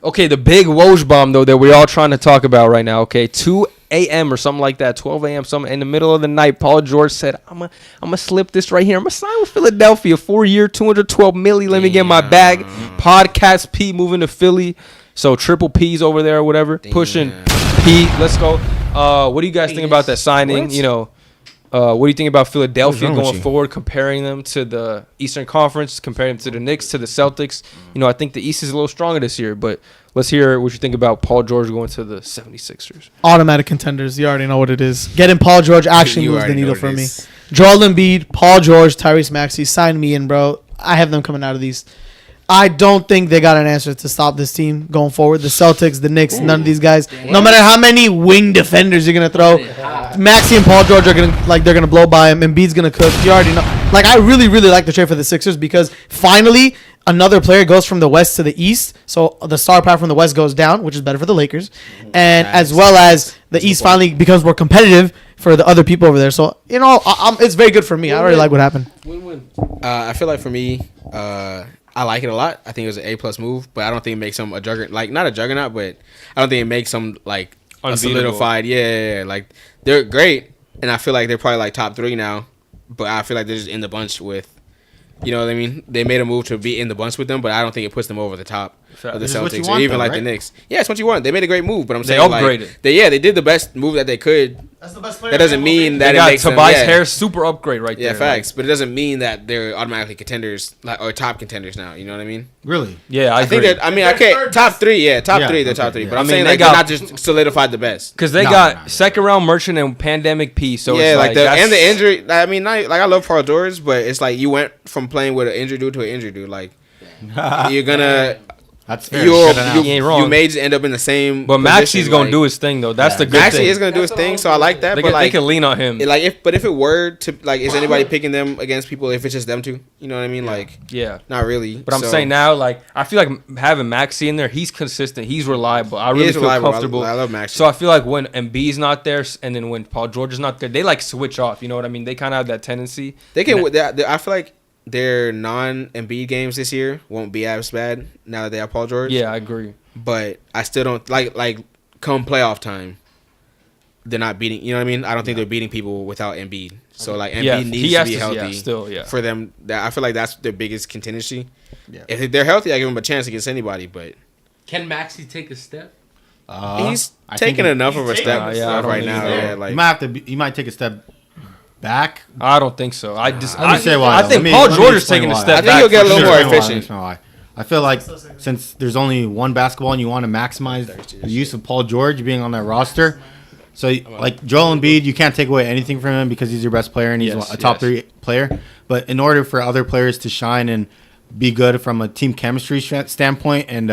Okay, the big Woj bomb, though, that we're all trying to talk about right now, okay? 2 a.m. or something like that, 12 a.m., something in the middle of the night, Paul George said, I'm gonna slip this right here. I'm going to sign with Philadelphia, 4-year, $212 million. Let me get my bag. Podcast P moving to Philly. So triple P's over there or whatever. Pushing P. Let's go. What do you guys think about that signing? What? You know, what do you think about Philadelphia going forward, comparing them to the Eastern Conference, comparing them to the Knicks, to the Celtics? You know, I think the East is a little stronger this year, but let's hear what you think about Paul George going to the 76ers. Automatic contenders. You already know what it is. Getting Paul George actually moves the needle for me. Joel Embiid, Paul George, Tyrese Maxey, sign me in, bro. I have them coming out of these. I don't think they got an answer to stop this team going forward. The Celtics, the Knicks, none of these guys. No matter how many wing defenders you're gonna throw, Maxey and Paul George are they're gonna blow by him. Embiid's gonna cook. You already know. Like, I really, really like the trade for the Sixers because finally another player goes from the West to the East. So the star power from the West goes down, which is better for the Lakers, and as well as the East finally becomes more competitive for the other people over there. So you know, it's very good for me. I already like what happened. Win-win. I feel like for me, I like it a lot. I think it was an A+ move, but I don't think it makes them a juggernaut. Like, not a juggernaut, but I don't think it makes them like a solidified. Yeah. Like, they're great, and I feel like they're probably like top 3 now. But I feel like they're just in the bunch with, you know what I mean? They made a move to be in the bunch with them, but I don't think it puts them over the top of the Celtics or even like the Knicks. Yeah, it's what you want. They made a great move, but I'm saying upgraded. Like, they did the best move that they could. That's the best player. That doesn't mean that they it got makes Tobias them, Harris super upgrade right there. Yeah, facts. But it doesn't mean that they're automatically contenders or top contenders now. You know what I mean? Really? Yeah, I think that. I mean, I can't top 3. Yeah, top 3. They're top 3. Yeah. But I'm saying like they're not just solidified the best because they got second round Merchant and Pandemic P. So yeah, it's like the injury. I mean, like I love Paul George, but it's like you went from playing with an injured dude to an injured dude. Like you're gonna. That's fair. You may just end up in the same. But Maxey's gonna do his thing though. That's the good Maxey thing. is gonna do his thing, so I like that. But they can lean on him. Like if it were to like, is anybody picking them against people if it's just them two? You know what I mean? Like not really. But I'm saying now, like I feel like having Maxey in there, he's consistent, he's reliable. I really feel comfortable. I love Maxey. So I feel like when Embiid's not there, and then when Paul George is not there, they like switch off. You know what I mean? They kind of have that tendency. They can. I feel like their non-Embiid games this year won't be as bad now that they have Paul George. Yeah, I agree. But I still don't like come playoff time. They're not beating. You know what I mean? I don't think they're beating people without Embiid. So like Embiid needs to be healthy. For them, I feel like that's their biggest contingency. Yeah. If they're healthy, I give them a chance against anybody. But can Maxey take a step? He's taking enough of a step right now. Yeah, like you might take a step back. I don't think so. I think Paul George is taking a step back. I think he'll get a little more efficient. I feel like since there's only one basketball and you want to maximize the use of Paul George being on that roster, so like Joel Embiid, you can't take away anything from him because he's your best player and he's a top 3 player. But in order for other players to shine and be good from a team chemistry standpoint and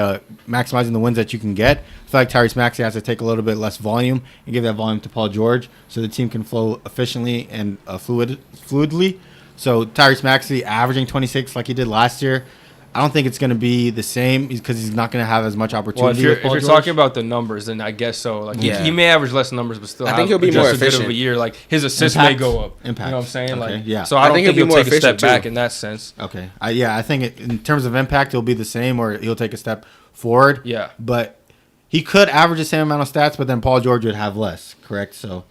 maximizing the wins that you can get, I feel like Tyrese Maxey has to take a little bit less volume and give that volume to Paul George so the team can flow efficiently and fluidly. So Tyrese Maxey averaging 26 like he did last year, I don't think it's going to be the same because he's not going to have as much opportunity. Well, if you're talking about the numbers, then I guess so. Like he may average less numbers, but still, I think he'll be more efficient. Good of a year, like his assists may go up. Impact. You know what I'm saying? Okay. Like, so I don't think he'll take a step back in that sense. Okay. I think in terms of impact, he'll be the same, or he'll take a step forward. Yeah. But he could average the same amount of stats, but then Paul George would have less. Correct. So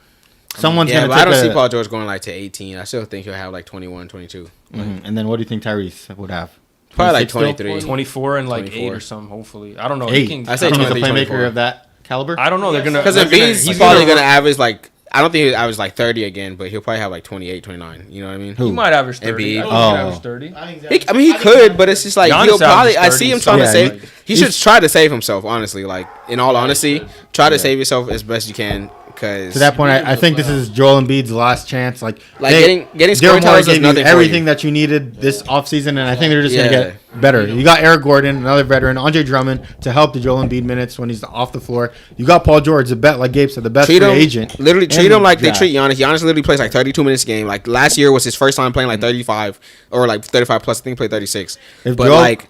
someone's going to. I don't see Paul George going like to 18. I still think he'll have like 21, 22. Mm-hmm. And then what do you think Tyrese would have? Probably like 23. 24 and like 8 or something, hopefully. I don't know. 8. I say he's a playmaker 24. Of that caliber. I don't know. They're going to. Because he's probably going to average like. I don't think he'll average like 30 again, but he'll probably have like 28, 29. You know what I mean? He might average 30. Average 30. I mean, he could, but it's just like he'll probably. I see him trying to save. He should try to save himself. Honestly, like in all honesty, try to save yourself as best you can. To that point, I think this is Joel Embiid's last chance. Like getting scoring titles is nothing. Everything that you needed this offseason, and I think they're just gonna get better. You got Eric Gordon, another veteran, Andre Drummond to help the Joel Embiid minutes when he's off the floor. You got Paul George, the bet, like Gabe said, the best free agent. Literally treat him like they treat Giannis. Giannis literally plays like 32 minutes a game. Like last year was his first time playing like 35 or like 35 plus. I think he played 36. But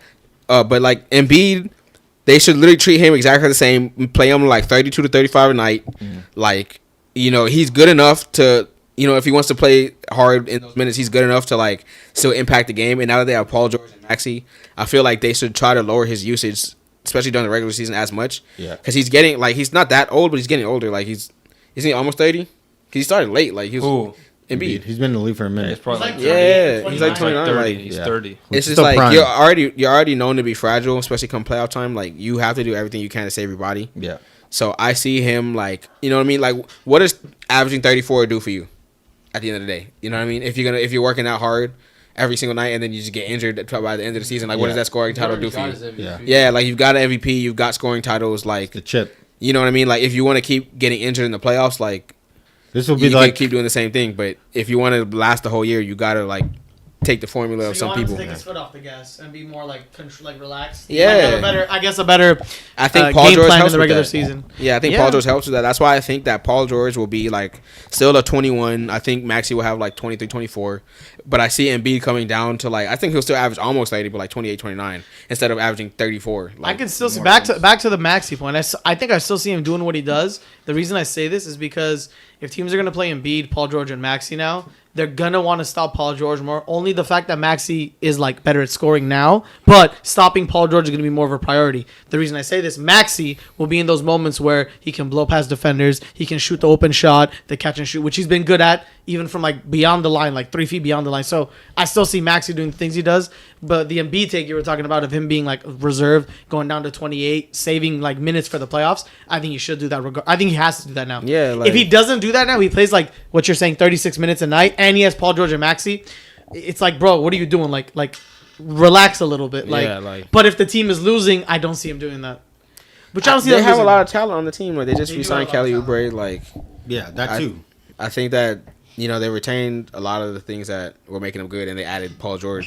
Embiid. They should literally treat him exactly the same. Play him like 32 to 35 a night. Like, you know, he's good enough to, you know, if he wants to play hard in those minutes, he's good enough to like still impact the game. And now that they have Paul George and Maxey, I feel like they should try to lower his usage especially during the regular season, as much. Yeah. Because he's getting he's not that old, but he's getting older. Like isn't he almost 30? Because he started late. Like he was. Embiid. He's been in the league for a minute. It's probably he's like 29. 30. He's 30. It's just like prime. You're already known to be fragile, especially come playoff time. Like you have to do everything you can to save your body. Yeah. So I see him you know what I mean? Like what does averaging 34 do for you at the end of the day? You know what I mean? If you're working out hard every single night and then you just get injured by the end of the season, like what does that scoring title do for you? Yeah, like you've got an MVP, you've got scoring titles, like the chip. You know what I mean? Like if you want to keep getting injured in the playoffs, like this will be you can keep doing the same thing. But if you want to last the whole year, you gotta take the formula of some people. To take his foot off the gas and be more relaxed. Yeah, a better. I think Paul game George plan helps in the regular with that. season. Yeah, I think Paul George helps with that. That's why I think that Paul George will be still a 21. I think Maxey will have 23, 24. But I see Embiid coming down to I think he'll still average almost 30, but 28, 29 instead of averaging 34. I can still see back to the Maxey point. I think I still see him doing what he does. The reason I say this is because if teams are going to play Embiid, Paul George, and Maxey now, they're going to want to stop Paul George more. Only the fact that Maxey is better at scoring now, but stopping Paul George is going to be more of a priority. The reason I say this, Maxey will be in those moments where he can blow past defenders, he can shoot the open shot, the catch and shoot, which he's been good at even from beyond the line, 3 feet beyond the line. So I still see Maxey doing the things he does, but the Embiid take you were talking about of him being reserved, going down to 28, saving minutes for the playoffs, I think he should do that. I think he has to do that now. Yeah, if he doesn't do that now, he plays what you're saying, 36 minutes a night, and he has Paul George and Maxey. It's bro, what are you doing? Relax a little bit. But if the team is losing, I don't see him doing that. But I don't see they have a lot of talent on the team. They just re-signed Kelly Oubre. Yeah, that too. I think that they retained a lot of the things that were making them good, and they added Paul George.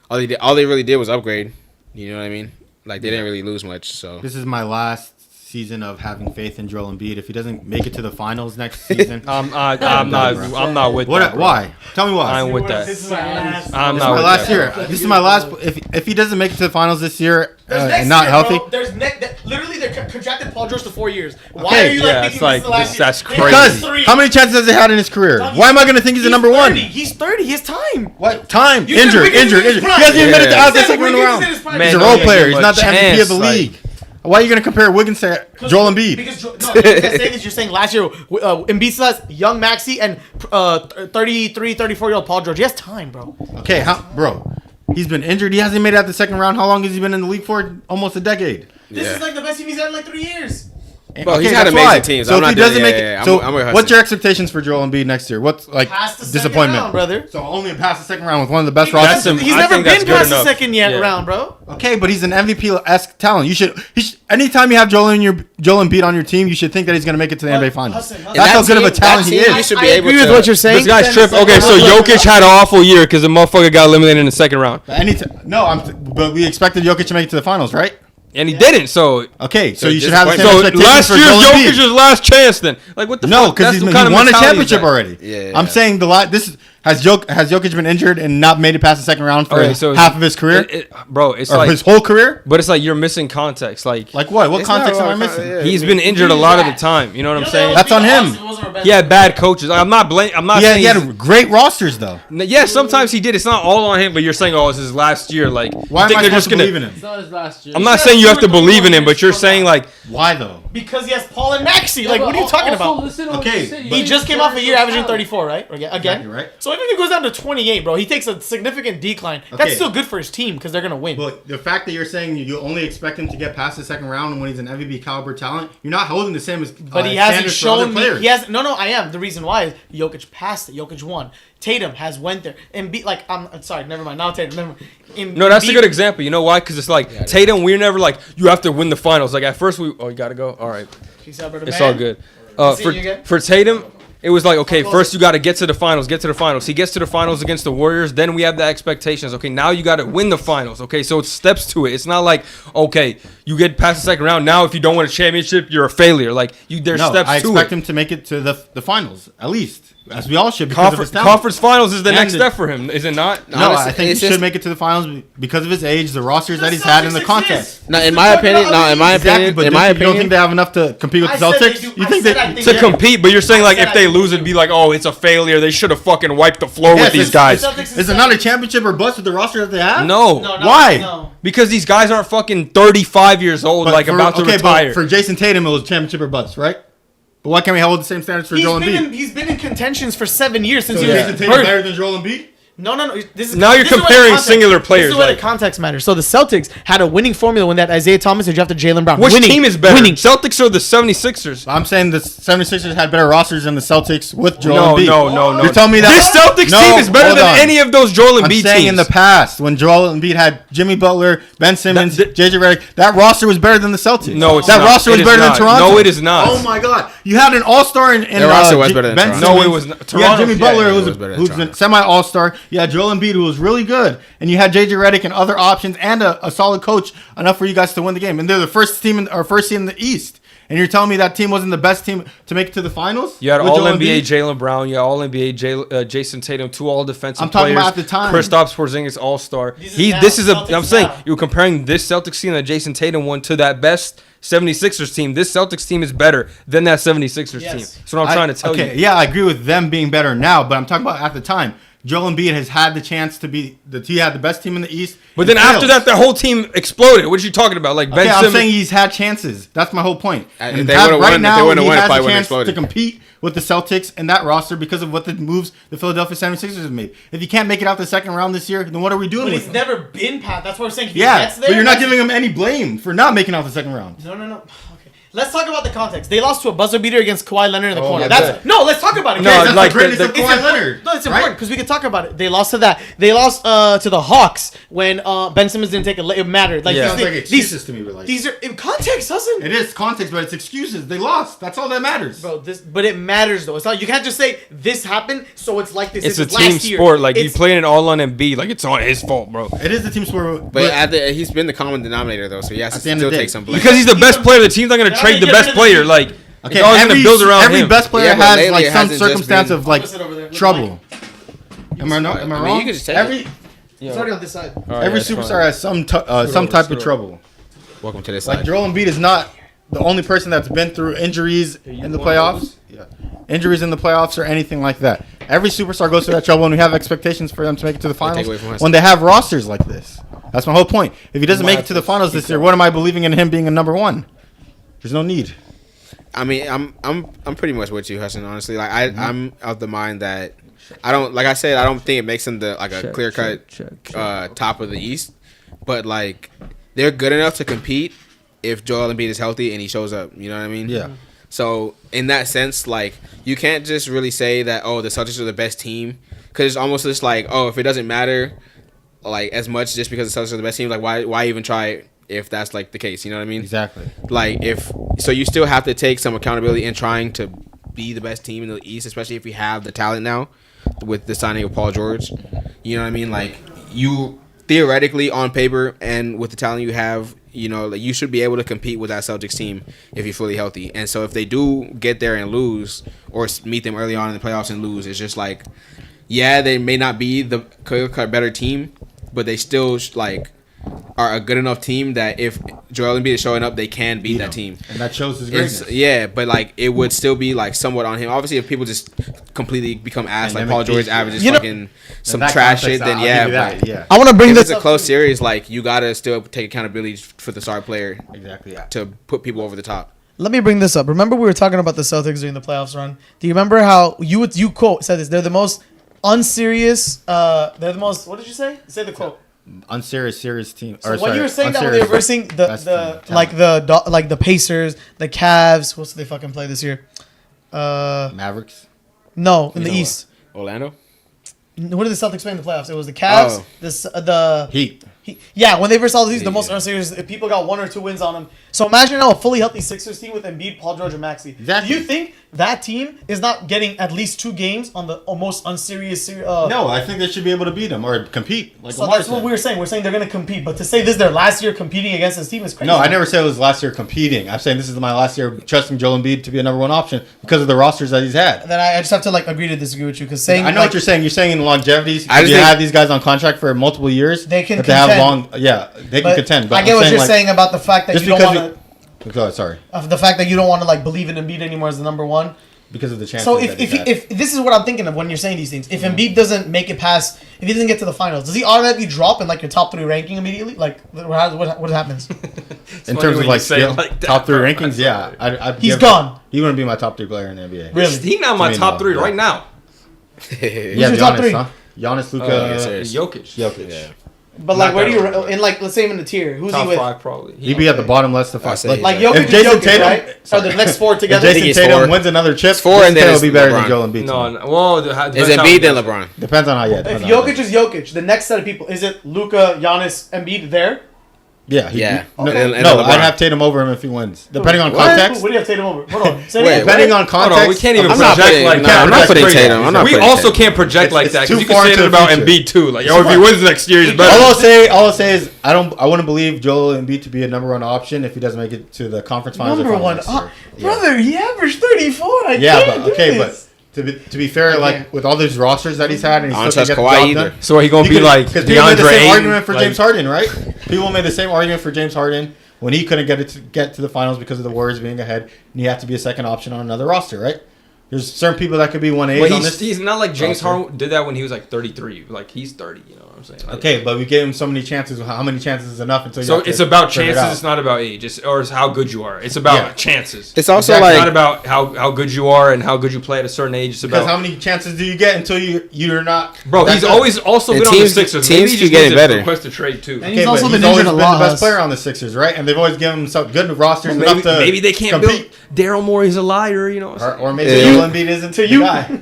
All they really did was upgrade. You know what I mean? They didn't really lose much. So this is my last season of having faith in Joel Embiid. If he doesn't make it to the finals next season, I'm not with that. Bro. Why? Tell me why. I'm with that. This is my last. I'm This is not my with last that, year. bro. This is my last. If he doesn't make it to the finals this year and not year, healthy, bro. There's literally they contracted Paul George to 4 years. Why Okay. are you Yeah, thinking it's like this is the last this- year? that's They crazy. have because three. how many chances has he had in his career? Dog, Why am I going to think he's the number 30. one? He's 30. He has time. What time? You said Injured. Wiggins in his He prime. hasn't even made it out the You said second Wiggins round. in his prime. Man, He's a don't role give player. him He's a not the MVP of the chance, league. Why are you going to compare Wiggins to Joel Embiid? Because no, you can say this. You're saying last year Embiid still has young Maxey and 33, 34-year-old Paul George. He has time, bro. Okay, bro. He's been injured. He hasn't made it out the second round. How long has he been in the league for? Almost a decade. This is the best team he's had in 3 years. Bro, he's Okay, had that's amazing why. teams. So I'm if he not doesn't doing- make yeah, it, yeah, so I'm with Hassan. what's your expectations for Joel Embiid next year? What's Past the second disappointment? round, brother. So only past the second round with one of the best He's rosters. I never think that's been good past the enough. second Yeah. round, bro. Okay, but he's an MVP-esque talent. He should. Anytime you have Joel Embiid on your team, you should think that he's going to make it to the NBA Finals. Hassan, That's how good of a talent he You is. should I be able agree to. with what you're saying. This guy's tripping. Okay, so Jokic had an awful year because the motherfucker got eliminated in the second round, But we expected Jokic to make it to the finals, right? and he didn't. So Okay, so So you should have the same So expectations last for year's Joel Embiid. Jokic's last chance. Then, what the No, fuck? because That's he the kind of won a mentality is championship that? already. Yeah. I'm saying has Jokic been injured and not made it past the second round for Okay, so half of his career bro. It's or his whole career? but it's you're missing context. Like what? What It's not context am I all missing? yeah. He's been injured a lot of the time. You know what I'm saying? That's on him. He had bad coaches. I'm not blaming. I'm not He saying. had he's- great rosters though. Yeah, sometimes he did. It's not all on him, but you're saying, oh, it's his last year. Why you am think I they're supposed to believe in him? It's not his last year. I'm not saying you have to believe in him, but you're saying Why though? Because he has Paul and Maxey. What are you talking about? Okay, He just came off a year averaging 34, right? Again. Exactly right. So even if he goes down to 28, bro, he takes a significant decline. Okay. That's still good for his team because they're gonna win. But the fact that you're saying you only expect him to get past the second round when he's an MVP caliber talent, you're not holding the same as. But he hasn't standards for other shown me. players. He has no. I am. The reason why is Jokic passed it. Jokic won. Tatum has went there and beat I'm sorry. Never mind. Now Tatum. Never mind. no, that's a good example. You know why? Because it's Tatum. We're never you have to win the finals. At first you gotta go. All right, Peace out, brother, it's man. all good. See you again. For Tatum, it was okay, first you got to get to the finals. He gets to the finals against the Warriors. Then we have the expectations. Okay, now you got to win the finals. Okay, so it's steps to it. It's not okay, you get past the second round. Now if you don't win a championship, you're a failure. There's steps I to expect it. him to make it to the finals at least. As we all should, because of his talent. Conference finals is the And next the- step for him, is it not? No, I think he should make it to the finals because of his age, the rosters that he's had in the contest. No, in my opinion, But you don't think they have enough to compete with the Celtics? You think they To compete, but you're saying like if they lose, it'd be like, oh, it's a failure. They should have fucking wiped the floor with these guys. Is it not a championship or bust with the roster that they have? No. Why? No. Because these guys aren't fucking 35 years old, But like about to retire. But for Jason Tatum, it was championship or bust, right? But why can't we hold the same standards for Joel Embiid? He's been in contentions for 7 years since So he was Jason Tatum better than Joel Embiid? No. This is, Now you're this is where comparing the context- singular players, This is where like- the context matters. So the Celtics had a winning formula when that Isaiah Thomas had drafted Jaylen Brown. Which winning, team is better? Winning. Celtics or the 76ers? I'm saying the 76ers had better rosters than the Celtics with Joel Embiid. No. You're telling me that This Celtics team is better hold than on. any of those Joel I'm Embiid saying teams. in the past when Joel Embiid had Jimmy Butler, Ben Simmons, That- JJ Redick, that roster was better than the Celtics. No, it's that not. roster was It is better than not. Toronto. No, it is not. Oh my God, you had an All-Star in Their roster was better than Ben Toronto. Simmons. No, it was not. You had Toronto- Jimmy yeah, Butler, yeah, it who's was better than who's Toronto. a semi-All-Star. You had Joel Embiid, who was really good, and you had JJ Redick and other options and a solid coach enough for you guys to win the game. And they're the first team first team in the East. And you're telling me that team wasn't the best team to make it to the finals? You had with All Joel NBA Embiid? Jaylen Brown. You had All NBA Jason Tatum. 2 All Defensive I'm talking players. about at the time. Kristaps Porzingis All Star. These are This is a. Celtics I'm saying now. you're comparing this Celtics team that Jason Tatum won to that best 76ers team. This Celtics team is better than that 76ers Yes. team. That's what I'm trying to tell you. Yeah, I agree with them being better now, but I'm talking about at the time. Joel Embiid has had the chance to be he had the best team in the East. But then after that, the whole team exploded. What are you talking about? Like Ben I'm Simmons. saying he's had chances. That's my whole point. If And they would've won, if they would've he won, it has probably a wouldn't chance exploded. to compete with the Celtics and that roster because of what the moves the Philadelphia 76ers have made. If you can't make it out the second round this year, then what are we doing But with he's him? never been Pat. That's what we're saying. If he Yeah, gets there, but you're not that's- giving him any blame for not making out the second round. No. Okay. Let's talk about the context. They lost to a buzzer beater against Kawhi Leonard in the corner. yeah, That's but- no. Let's talk about it. No, guys. That's like the greatness the- of It's Kawhi important. Leonard. No, it's right? important because we can talk about it. They lost to that. They lost to the Hawks when Ben Simmons didn't take a. It mattered. Like Yeah. Sounds like excuses to me, but like these are in context, doesn't it is context, but it's excuses. They lost. That's all that matters. bro. But it matters though. It's not. You can't just say this happened, so it's like this. It's This a is team last year. sport. Like you It's- playing it all on Embiid. Like it's all his fault, bro. It is the team sport, But he's been the common denominator though, so he has to At the end still of the day. take some blame. Because he's the best player. The team's not gonna They're trade not the gonna best get rid of player. the- Like okay, it's always gonna build around every him. best player Yeah, but has lately like it some hasn't just circumstance been- of like Sit over there with trouble. Am I not? Am I I mean, wrong? you can just take every It's already on this side. every superstar has some type of trouble. Welcome to this Like side. Joel Embiid is not the only person that's been through injuries in the playoffs. Yeah. Injuries in the playoffs or anything like that. Every superstar goes through that trouble, and we have expectations for them to make it to the finals away from Hassan. when they have rosters like this. That's my whole point. If he doesn't make it to the finals this year, what am I believing in him being a number one? There's no need. I mean, I'm pretty much with you, Hassan. Honestly, like I'm of the mind that I don't, like I said, I don't think it makes them a clear cut top of the East, but like they're good enough to compete if Joel Embiid is healthy and he shows up. You know what I mean? Yeah. So in that sense, like you can't just really say that the Celtics are the best team because it's almost just like if it doesn't matter like as much just because the Celtics are the best team, like why even try it if that's like the case? You know what I mean? Exactly. Like so you still have to take some accountability in trying to be the best team in the East, especially if you have the talent now with the signing of Paul George. You know what I mean? Like you theoretically on paper and with the talent you have, like you should be able to compete with that Celtics team if you're fully healthy. And so if they do get there and lose or meet them early on in the playoffs and lose, it's just like, yeah, they may not be the clear-cut better team, but they still are a good enough team that if Joel Embiid is showing up, they can beat that team. And that shows his greatness. Yeah, but like it would still be like somewhat on him. Obviously, if people just completely become ass like Paul George averages fucking some that trash context, shit, then I'll yeah. give you that, But yeah. I want to bring if this it's a up. close series, like you gotta still take accountability for the star player Exactly. Yeah. to put people over the top. Let me bring this up. Remember we were talking about the Celtics during the playoffs run. Do you remember how you said this? They're the most unserious. They're the most. What did you say? Say the quote. Unserious, serious team. So when you were saying that when they were versing best team, the Pacers, the Cavs, what's they fucking play this year? Mavericks. No, in the know East. Orlando. What did the Celtics play in the playoffs? It was the Cavs, Oh. the Heat. When they versus all these, the most unserious. If people got 1 or 2 wins on them. So imagine now a fully healthy Sixers team with Embiid, Paul George, and Maxey. Exactly. Do you think that team is not getting at least 2 games on the most unserious? No, I think they should be able to beat them or compete. Like So Omari that's what said. we were saying. We're saying they're going to compete, but to say this is their last year competing against this team is crazy. No, I never said it was last year competing. I'm saying this is my last year trusting Joel Embiid to be a number 1 option because of the rosters that he's had. Then I just have to agree to disagree with you because saying I know what you're saying. You're saying in longevity, you think- have these guys on contract for multiple years. They can but they have contend. they can contend. But I get I'm what you're like, saying about the fact that just you don't because want to. Go ahead, sorry. The fact that you don't want to believe in Embiid anymore as the number 1. Because of the chances. So that he's had. if this is what I'm thinking of when you're saying these things, if Embiid doesn't make it past, if he doesn't get to the finals, does he automatically drop in your top 3 ranking immediately? What happens? in terms of skill, top 3 rankings, yeah. I'd He's give- gone. He wouldn't be my top 3 player in the NBA. Really? He's not my To me, top no. 3 Yeah. right now. Yeah, your top Giannis, 3? huh? Giannis, Luka, Jokic. Yeah. But Not where do you that way. let's say him in the tier? Who's Top he with? 5 probably. He'd be at the bottom less than 5. say Like Yeah. Jokic If and Jason Jokic, Tatum- right? Are the next 4 If together? think Jason he's Tatum 4. wins another chip, It's 4 Jason and then Tatum will it's be better LeBron. than Joel Embiid. No, well, Is depends how Embiid he then does. LeBron? Depends on how you. If Jokic is Jokic, the next set of people, is it Luka, Giannis, Embiid there? Yeah. Yeah. No, And no, LeBron. I'd have Tatum over him if he wins. Depending on What? context. What do you have Tatum over? Hold on. Say Wait, it again. Depending on Hold context. on, we can't even I'm not project putting- like no, that. I'm not That's putting crazy. Tatum. I'm not We putting also Tatum. can't project like It's that too because you far can say into that the about future. Embiid too. Like, It's if he fine. wins next year, he's All better. I'll say is I wouldn't believe Joel Embiid to be a number 1 option if he doesn't make it to the conference finals. or Number finals 1. this year. Brother, he averaged 34. I Yeah, can't but do okay, this. but to be fair, can't. with all these rosters that he's had, and I he's don't still trust can't get Kawhi the job either. done. So he gonna be like Because people made the DeAndre same Ayton, argument for like- James Harden, right? People made the same argument for James Harden when he couldn't get to the finals because of the Warriors being ahead, and he had to be a second option on another roster, right? There's certain people that could be 1A But on this. he's not like James roster. Harden did that when he was like 33. Like he's 30. You know what I'm saying? Like, Okay, but we gave him so many chances. How many chances is enough until you So have to it's about figure it chances. out? It's not about age. Or it's how good you are. It's about Yeah. chances. It's also It's like not about how good you are and how good you play at a certain age. It's Because about how many chances do you get until you're not? bro. that He's good? always also And been on the teams- Sixers. teams Maybe he keep just getting needs to better. request a trade too. And he's also but been always injured a been lot, the best Hus. player on the Sixers, right? And they've always given him some good rosters Maybe, enough to maybe they can't compete. build. Daryl Morey's a liar. You know. Or maybe Yeah. Joel Embiid isn't To the you. guy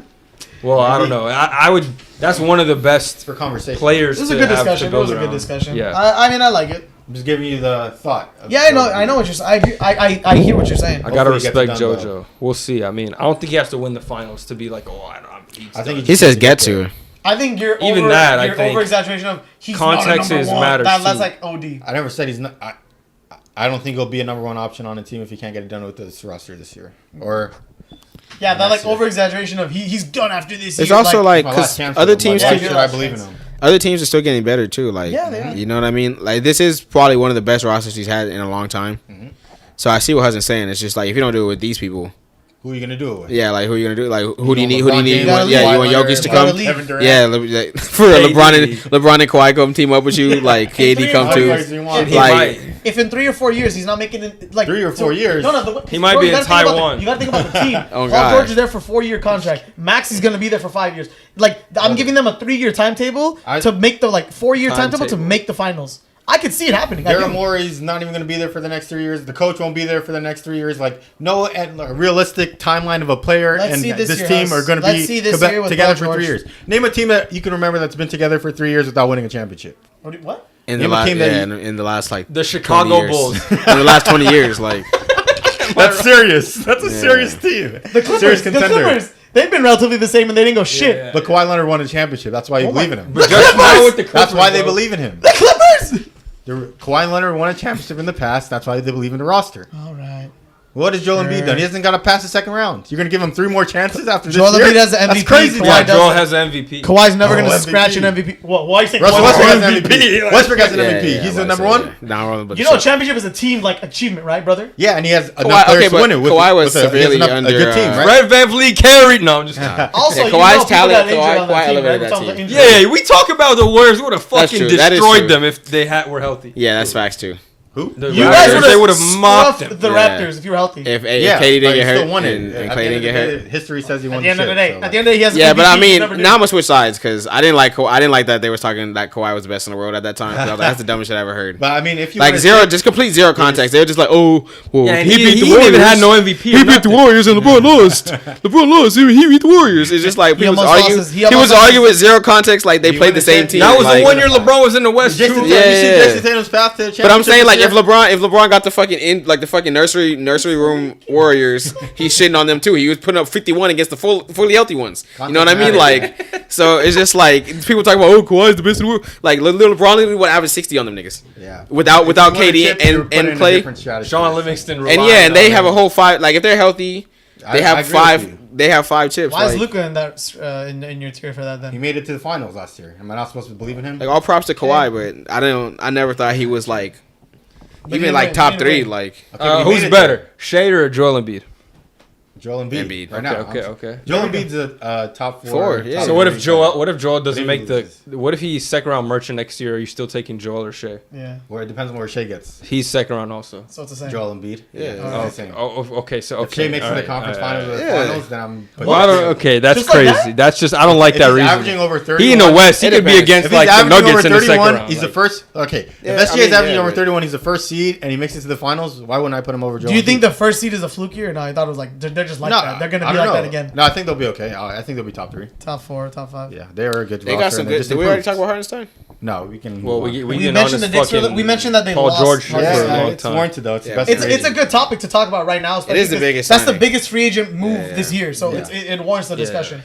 Well, I don't know. I would. That's one of the best for conversation. players. This is a to good have to discussion. It build was a good around. discussion. Yeah. I mean, I like it. I'm just giving you the thought. of Yeah, I know. Joel I know Embiid. what you're saying. I hear what you're saying. I gotta Hopefully he gets respect it done, JoJo. though. We'll see. I mean, I don't think he has to win the finals to be like, oh, I think He says get to. I think you're Even over, that, I you're think over exaggeration of he's context not a is number 1. matters, That's too. like OD. I never said he's not. I don't think he'll be a number 1 option on a team if he can't get it done with this roster this year. Or Yeah, that That's like it. over exaggeration of he's done after this. It's year. also like my last because chance other with him. teams, Why Yeah, keep, should you're I right. believe in him? other teams are still getting better too. Like, Yeah, they are. you know what I mean? Like, this is probably one of the best rosters he's had in a long time. So I see what Hassan's saying. It's just like if you don't do it with these people, Who are you gonna do it with? yeah, like who are you gonna do? Like who do you want need? Who do you LeBron need? James, You want, Kawhi yeah, you want Leonard, Jokic to Kevin come? Durant. Kevin Durant. Yeah, for KD. LeBron and Kawhi come team up with you. Like In KD 3 come or 4 too. years, He Like- might. if in 3 or 4 years he's not making it like 3 or 4 years? No, He might be you in gotta think about Taiwan. You gotta think about the team. Oh, Paul God. George is there for 4-year contract. Max is gonna be there for 5 years. Like I'm giving them a 3-year timetable to make the 4-year timetable to Timetable. make the finals. I could see it happening. I Daryl do. Morey's not even going to be there for the next 3 years. The coach won't be there for the next 3 years. Like, no a realistic timeline of a player Let's and see this this year, team Hus. are going to Let's be see this year with together Paul for 3 George. years. Name a team that you can remember that's been together for 3 years without winning a championship. What? In the Name a last, team that yeah, you- in the last like The 20 Chicago years. Bulls. In the last 20 years, like That's serious. That's a serious team. The Clippers. The Clippers. They've been relatively the same and they didn't go shit. Yeah. But Kawhi Leonard won a championship. That's why you believe in him. But just now with the Clippers, That's why they bro. believe in him. The Clippers. Kawhi Leonard won a championship in the past. That's why they believe in the roster. All right. What has Joel Embiid done? He hasn't got to pass the second round. You're going to give him 3 more chances after Joel this year? Embiid has the That's MVP. crazy. Kawhi Yeah, does Joel it. has MVP. Kawhi's never going to MVP. scratch an MVP. Why you saying Russell Kawhi Westbrook has won an MVP. Westbrook has an MVP. He's the number 1? You know, a championship is a team achievement, right, brother? Yeah, and he has enough Kawhi- players okay, to but win it. With, Kawhi was with he has severely enough, a under, good team, right? Fred VanVleet carried. No, I'm just kidding. Also, Yeah, you Kawhi's know people talent- got injured Kawhi- on that Kawhi team, elevated right? that We're talking team. about injuries. Yeah, we talk about the Warriors. Would have fucking true. That is destroyed true. them if they were healthy. Yeah, that's facts too. Who? You guys would They have would have mocked stuffed him. the Yeah. Raptors if you were healthy. If Yeah, KD didn't but he get hurt still won it. and At Clay the didn't end of get the hurt. day, history says he At won the end of the day, so, at the end of the day, he has. Yeah, but I mean, now now I'm gonna switch sides because I didn't like that they was talking that Kawhi was the best in the world at that time. 'Cause I was like, that's the dumbest shit I ever heard. But I mean, if you Like would've zero, said- just complete zero context. They were just like, oh, well, Yeah, and he beat the he Warriors. even had no MVP. He beat the Warriors and LeBron lost. LeBron lost. He beat the Warriors. It's just like He people was almost arguing. lost his- he He was almost lost arguing his- with zero context, like they You played the would've same said- team. That was like, the 1 year LeBron was in the West Jason too. Tatum, you see Yeah. Jason Tatum's path to the But I'm championship saying, like, this if year? LeBron got the fucking nursery room Warriors, he's shitting on them too. He was putting up 51 against the fully healthy ones. You know what I mean? Like, so it's just like people talk about, oh, Kawhi's the best in the world. Like, little LeBron literally would average 60 on them niggas. Yeah. Without If you won a KD chip, you were put in and a Clay. different strategy. Sean Livingston. And relying yeah, and they on have him. a whole 5. Like, if they're healthy, they I have agree with 5. you. They have 5 chips. Why is Like, Luka in that in your tier for that He then? made it to the finals last year. Am I not supposed to believe in him? like all props to Kawhi, but I never thought he was like But even he like didn't top win. 3. Like, Okay, but he Who's made it better, Shader or Joel Embiid? Joel Embiid. Embiid. Right now. Okay. Joel Embiid's a top 4. Four, yeah. top So what if three Joel? center. What if Joel doesn't What if make he the? loses? What if he's second round merchant next year? Are you still taking Joel or Shea? Yeah, Well, it depends on where Shea gets. He's second round also. so it's the same. Joel Embiid. Yeah. it's Oh, the same. Okay. So If Shea okay. makes it to the conference finals or the Yeah. finals, then I'm. Well, I don't, okay, that's Just like crazy. that? That's just I don't like If that he's reason. averaging over 30, He in the West. He It could be depends. against If he's like the averaging Nuggets over in the second 31, round. he's the Like, first. Okay, Yeah, if SGA I mean, is averaging yeah, over but- 31, he's the first seed, and he makes it to the finals. Why wouldn't I put him over Joel? Do you think Embiid? the first seed is a fluke year? No, I thought it was like they're just like that. They're gonna I be don't like know. that again. No, I think they'll be okay. I think they'll be top 3. Top 4, top 5. Yeah, they are a good. they roster, got some and they good. just Did we already improved. talk about Hardenstein? No, we can. well, move on. we've We been on mentioned this the Knicks. fucking We mentioned that they Paul lost. George shit Yeah, for a yeah, long it's time. warranted though. It's the Yeah. best. It's free a agent. good topic to talk about right now. especially It is the because biggest That's the signing. biggest free agent move Yeah. this year, so Yeah. it warrants the Yeah. discussion.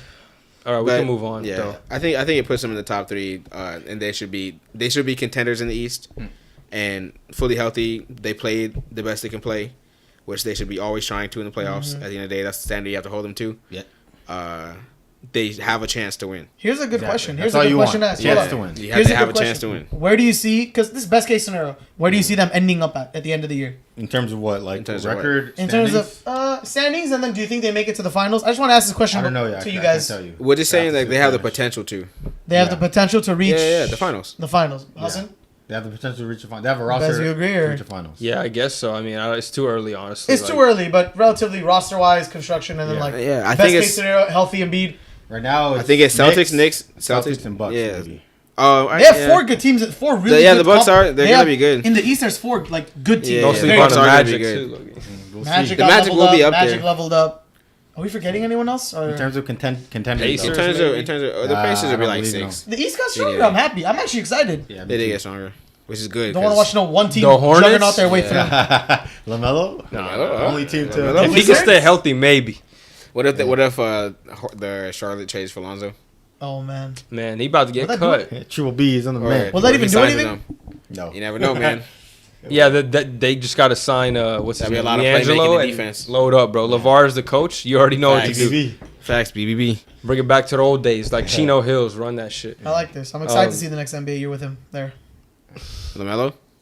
All right, we But, can move on. Yeah, Though. I think it puts them in the top 3, and they should be contenders in the East, and fully healthy. They played the best they can play, which they should be always trying to in the playoffs. At the end of the day, that's the standard you have to hold them to. Yeah. They have a chance to win. Here's a good Exactly. question. That's Here's all a good you question to want. ask. Chance Hold to on. win. You have Here's to a have good a chance to question. win. Where do you see? Because this is best case scenario. Where do you see them ending up at the end of the year? In terms of what, like In terms of what? In record? terms of standings? standings, and then do you think they make it to the finals? I just want to ask this question I don't know. Yeah, to you I guys. can't tell you. We're just saying After that they have the finish. potential to. They have Yeah. the potential to reach Yeah, the finals. the finals. Hassan? They have the potential to reach the finals. They have a Guys, roster you agree, to or- reach the finals. Yeah, I guess so. I mean, it's too early, honestly. It's Like, too early, but relatively roster-wise, construction, and then Yeah. like Yeah, I best think case it's. scenario, healthy Embiid. Right now, I think it's Celtics, Knicks, Celtics, and Bucks. Yeah. Maybe. Oh, They have 4 good teams. 4 really. Yeah, good the Bucks comp- are- they're they gonna have- be good. In the East, there's 4 like good teams. Yeah, Don't yeah, sleep the on Bucks the are gonna be Magic good. too. Loki. We'll Magic see. got Magic leveled will be up. up Magic there. leveled up. Are we forgetting anyone else? Or In terms of contenders, Pacers. In though. terms maybe? of the Pacers I will be don't like believe 6. the East got stronger. Yeah. I'm happy. I'm actually excited. Yeah, They did get stronger, which is good. Don't want to 'cause- watch no one team The Hornets? juggernaut their way through. LaMelo, only team to. LaMelo. If he can Wizards? stay healthy, maybe. What if the Charlotte trades for Lonzo? Oh man, Man, he about to get Will that cut. Yeah, Triple B is on the Or- man. Will that or even he do signs with anything? them? No, You never know, man. Yeah, they just got to sign. What's his That'd be a name? lot of D'Angelo playmaking and and defense. load up, bro. LeVar is the coach. You already know what to Facts. do. BB. Facts, BBB. Bring it back to the old days, like Chino Hills. Run that shit. I like this. I'm excited Um, to see the next NBA year with him there. LaMelo?